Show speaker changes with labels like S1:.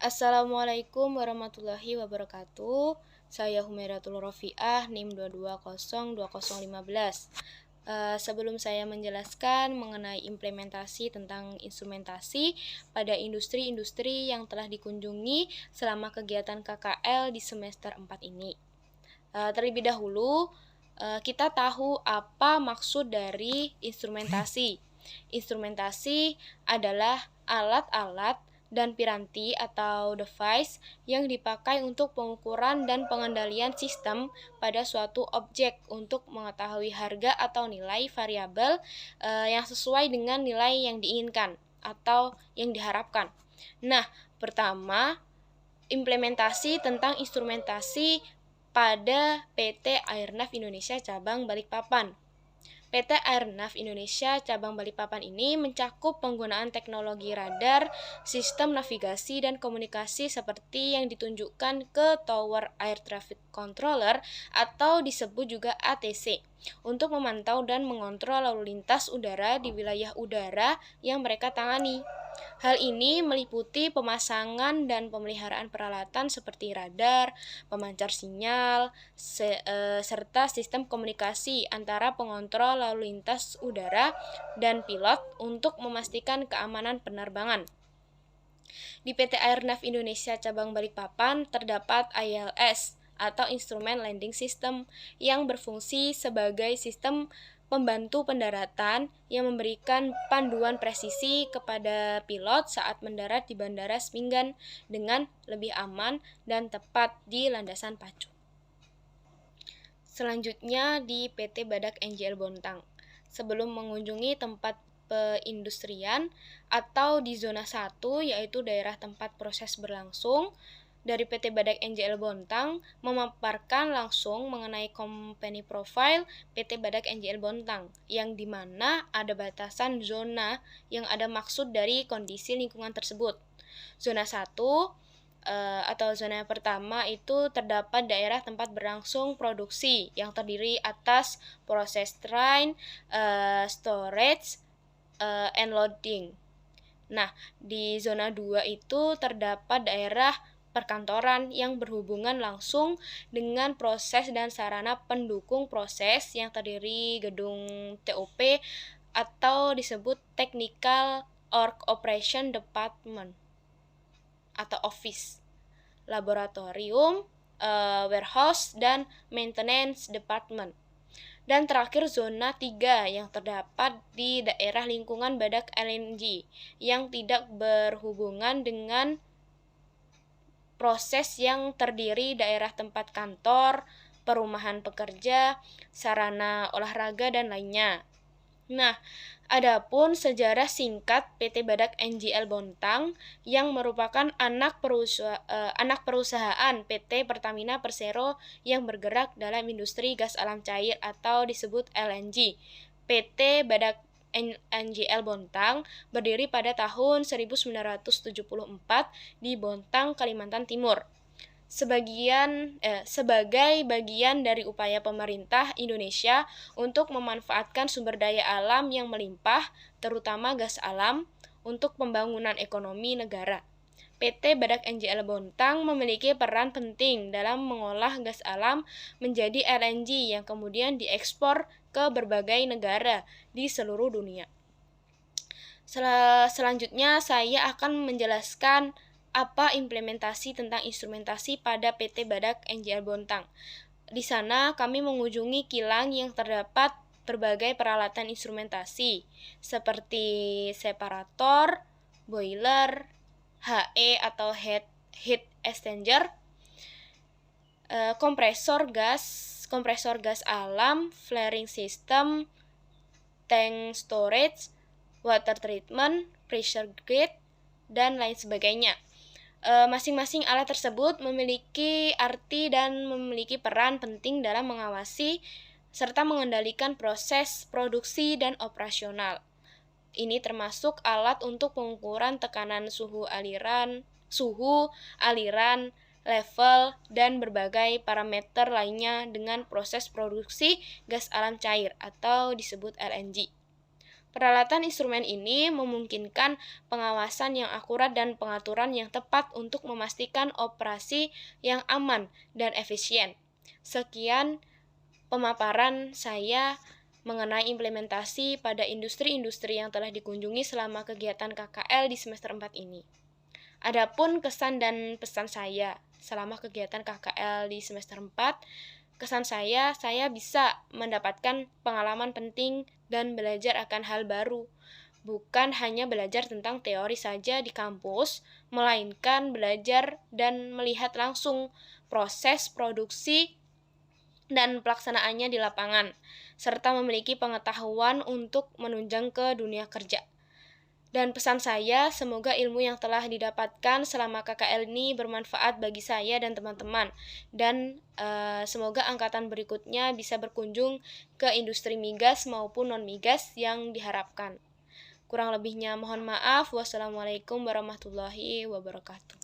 S1: Assalamualaikum warahmatullahi wabarakatuh. Saya Humairatul Rofiah, NIM 2202015. Sebelum saya menjelaskan mengenai implementasi tentang instrumentasi pada industri-industri yang telah dikunjungi selama kegiatan KKL di semester 4 ini. Terlebih dahulu, kita tahu apa maksud dari instrumentasi. Instrumentasi adalah alat-alat dan piranti atau device yang dipakai untuk pengukuran dan pengendalian sistem pada suatu objek untuk mengetahui harga atau nilai variabel yang sesuai dengan nilai yang diinginkan atau yang diharapkan. Nah, pertama, implementasi tentang instrumentasi pada PT Airnav Indonesia Cabang Balikpapan. PT Airnav Indonesia Cabang Balikpapan ini mencakup penggunaan teknologi radar, sistem navigasi dan komunikasi seperti yang ditunjukkan ke Tower Air Traffic Controller atau disebut juga ATC untuk memantau dan mengontrol lalu lintas udara di wilayah udara yang mereka tangani. Hal ini meliputi pemasangan dan pemeliharaan peralatan seperti radar, pemancar sinyal, serta sistem komunikasi antara pengontrol lalu lintas udara dan pilot untuk memastikan keamanan penerbangan. Di PT Airnav Indonesia Cabang Balikpapan terdapat ILS atau Instrument Landing System yang berfungsi sebagai sistem pembantu pendaratan yang memberikan panduan presisi kepada pilot saat mendarat di Bandara Spinggan dengan lebih aman dan tepat di landasan pacu. Selanjutnya di PT Badak NGL Bontang. Sebelum mengunjungi tempat peindustrian atau di zona 1 yaitu daerah tempat proses berlangsung, dari PT Badak NGL Bontang memaparkan langsung mengenai company profile PT Badak NGL Bontang yang dimana ada batasan zona yang ada maksud dari kondisi lingkungan tersebut. Zona 1 atau zona pertama itu terdapat daerah tempat berlangsung produksi yang terdiri atas proses train, storage, and loading. Nah, di zona 2 itu terdapat daerah perkantoran yang berhubungan langsung dengan proses dan sarana pendukung proses yang terdiri gedung TOP atau disebut Technical Org Operation Department atau office, laboratorium, warehouse, dan maintenance department. Dan terakhir zona 3 yang terdapat di daerah lingkungan Badak LNG yang tidak berhubungan dengan proses yang terdiri daerah tempat kantor, perumahan pekerja, sarana olahraga, dan lainnya. Nah, adapun sejarah singkat PT Badak NGL Bontang yang merupakan anak perusahaan PT Pertamina Persero yang bergerak dalam industri gas alam cair atau disebut LNG. PT Badak NGL Bontang berdiri pada tahun 1974 di Bontang, Kalimantan Timur. Sebagai bagian dari upaya pemerintah Indonesia untuk memanfaatkan sumber daya alam yang melimpah, terutama gas alam, untuk pembangunan ekonomi negara. PT Badak NGL Bontang memiliki peran penting dalam mengolah gas alam menjadi LNG yang kemudian diekspor ke berbagai negara di seluruh dunia. Selanjutnya saya akan menjelaskan apa implementasi tentang instrumentasi pada PT Badak NGL Bontang. Di sana kami mengunjungi kilang yang terdapat berbagai peralatan instrumentasi seperti separator, boiler, HE atau heat exchanger, kompresor gas alam, flaring system, tank storage, water treatment, pressure gauge, dan lain sebagainya. Masing-masing alat tersebut memiliki arti dan memiliki peran penting dalam mengawasi serta mengendalikan proses produksi dan operasional. Ini termasuk alat untuk pengukuran tekanan suhu, aliran, level, dan berbagai parameter lainnya dengan proses produksi gas alam cair atau disebut LNG. Peralatan instrumen ini memungkinkan pengawasan yang akurat dan pengaturan yang tepat untuk memastikan operasi yang aman dan efisien. Sekian pemaparan saya mengenai implementasi pada industri-industri yang telah dikunjungi selama kegiatan KKL di semester 4 ini. Adapun kesan dan pesan saya selama kegiatan KKL di semester 4, kesan saya bisa mendapatkan pengalaman penting dan belajar akan hal baru. Bukan hanya belajar tentang teori saja di kampus, melainkan belajar dan melihat langsung proses produksi dan pelaksanaannya di lapangan, serta memiliki pengetahuan untuk menunjang ke dunia kerja. Dan pesan saya, semoga ilmu yang telah didapatkan selama KKL ini bermanfaat bagi saya dan teman-teman. Dan semoga angkatan berikutnya bisa berkunjung ke industri migas maupun non-migas yang diharapkan. Kurang lebihnya mohon maaf. Wassalamualaikum warahmatullahi wabarakatuh.